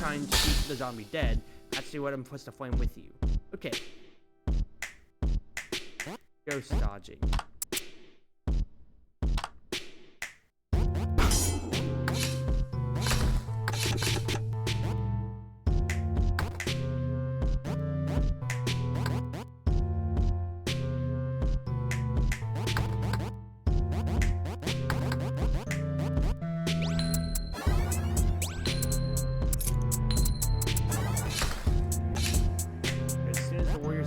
trying to keep the zombie dead. Actually, what I'm supposed to flame with you. Okay. Ghost dodging.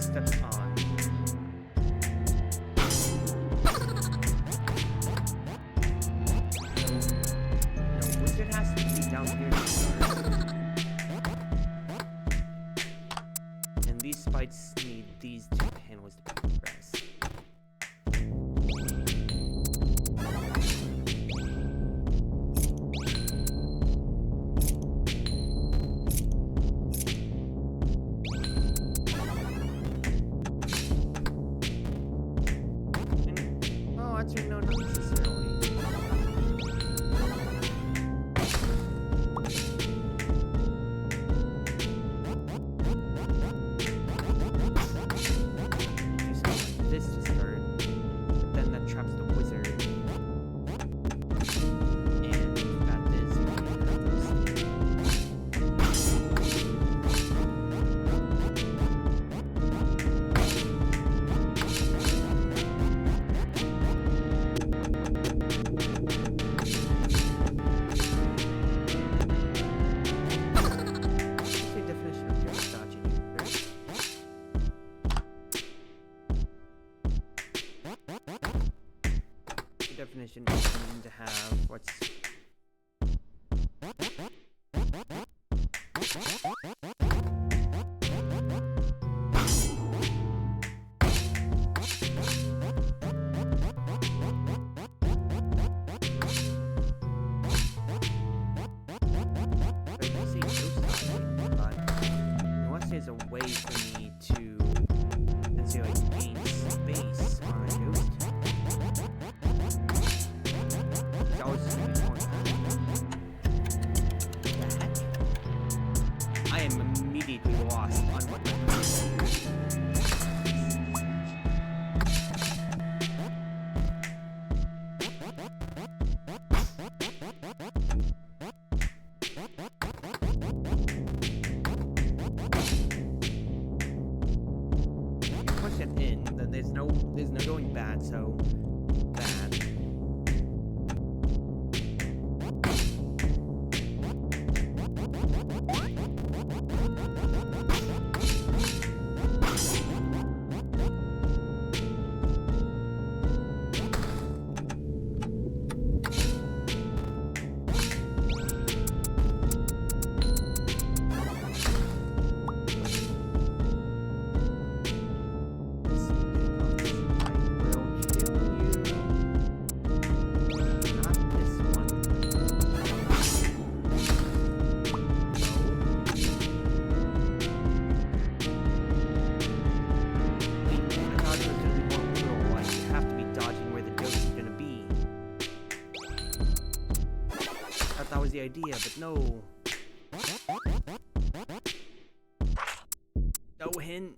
Steps on. No, wizard has to be down here to start. And these spikes need these two panels to progress. Actually, no, not necessarily. You start this to start, but then that traps the wizard. And that is definition is going to have what's unless there's a way for me to, let's say, like, gain space on a ghost. That was just gonna be fun. I am immediately lost on what my plan is. Push it in, then there's no going bad, so bad. That was the idea, but no. No hint.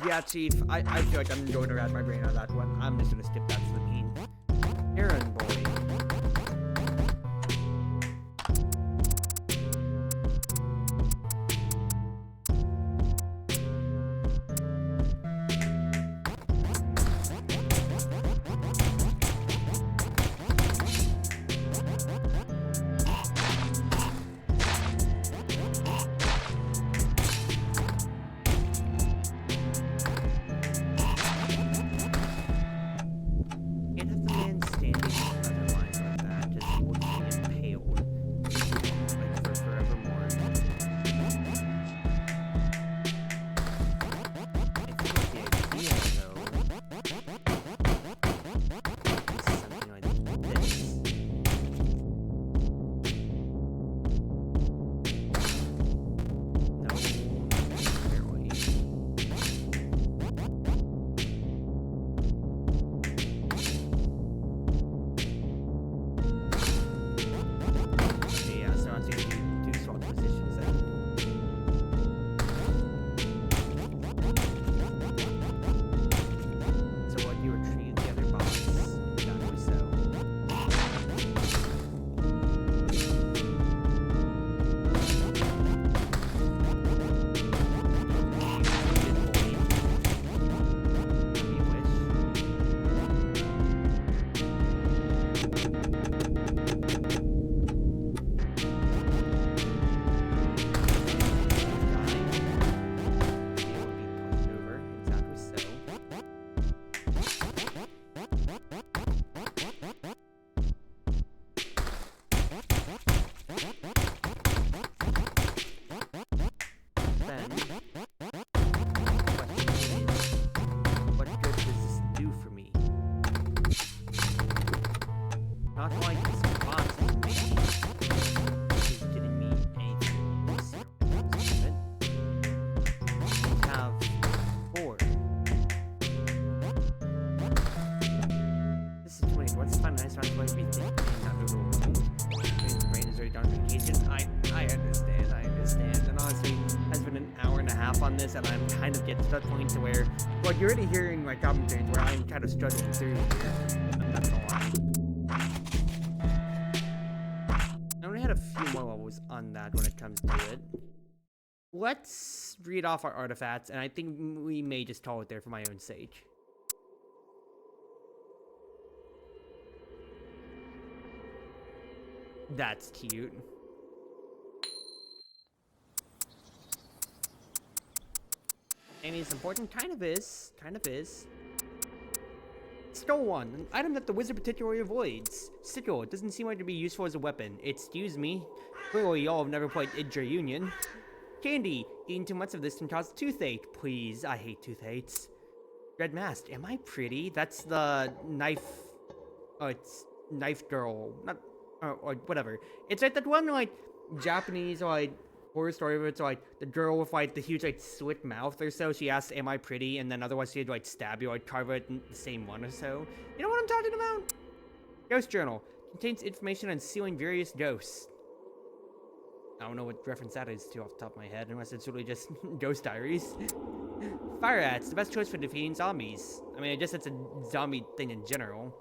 Yeah, Chief, I feel like I'm going to wrap my brain on that one. I'm just gonna skip that to the mean. Aaron boy. Can't have the man standing nice round for everything. Not a little alone. The brain is already done on vacation. I understand. And honestly, it's been an hour and a half on this, and I'm kind of getting to that point to where, well, you're already hearing my commentaries where I'm kind of struggling through here. I'm not gonna lie. I only had a few more levels on that when it comes to it. Let's read off our artifacts, and I think we may just call it there for my own sake. That's cute. And it's important, kind of is. Stole one, an item that the wizard particularly avoids. Sickle, it doesn't seem like to be useful as a weapon. Excuse me. Clearly y'all have never played Idra Union. Candy, eating too much of this can cause toothache. Please, I hate toothaches. Red mask, am I pretty? That's the knife, it's knife girl, not, or whatever. It's like that one, like, Japanese, like, horror story where it's like the girl with like the huge like slit mouth or so. She asks, "Am I pretty?" And then otherwise she'd like stab you, like carve it in the same one or so. You know what I'm talking about? Ghost journal contains information on sealing various ghosts. I don't know what reference that is to off the top of my head, unless it's really just ghost diaries. Fire ants, the best choice for defeating zombies. I mean, I guess it's a zombie thing in general.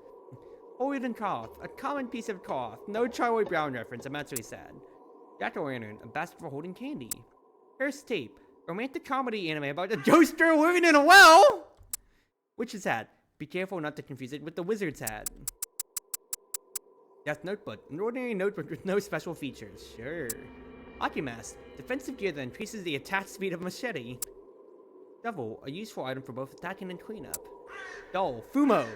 Holied cloth, a common piece of cloth. No Charlie Brown reference. I'm actually sad. Jack-o'-lantern, a basket for holding candy. Cursed tape, romantic comedy anime about a ghost girl living in a well! Witch's hat. Be careful not to confuse it with the wizard's hat. Death notebook, an ordinary notebook with no special features. Sure. Hockey mask, defensive gear that increases the attack speed of machete. Shovel, a useful item for both attacking and cleanup. Doll, Fumo.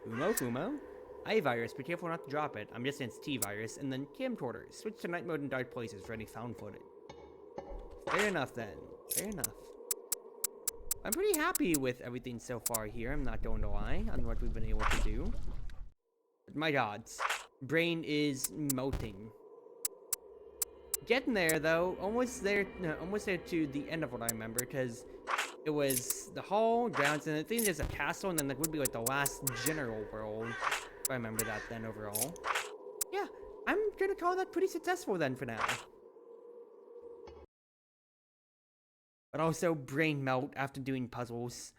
Fumo. I-virus, be careful not to drop it. I'm just against T-virus. And then camcorder, switch to night mode in dark places for any found footage. Fair enough then. Fair enough. I'm pretty happy with everything so far here. I'm not going to lie on what we've been able to do. But my gods. Brain is melting. Getting there though. Almost there to the end of what I remember, because it was the hall, grounds, and I think there's a castle, and then that would be like the last general world. If I remember that then overall. Yeah, I'm gonna call that pretty successful then for now. But also brain melt after doing puzzles.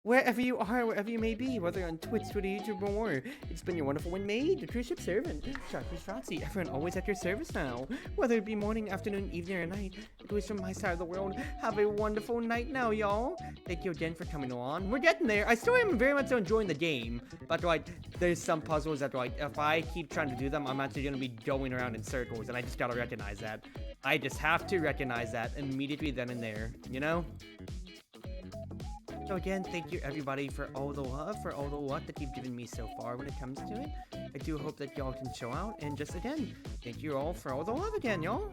Wherever you are, wherever you may be, whether on Twitch, Twitter, YouTube, or more, it's been your wonderful wind Maid, the Cruz Ship servant, Chartreuse Proxy, everyone always at your service now. Whether it be morning, afternoon, evening, or night, at least from my side of the world, have a wonderful night now, y'all. Thank you again for coming along. We're getting there. I still am very much enjoying the game, but like, there's some puzzles that like, if I keep trying to do them, I'm actually gonna be going around in circles, and I just gotta recognize that. I just have to recognize that immediately then and there, you know? So again, thank you everybody for all the love, for all the luck that you've given me so far when it comes to it. I do hope that y'all can show out, and just again, thank you all for all the love again, y'all.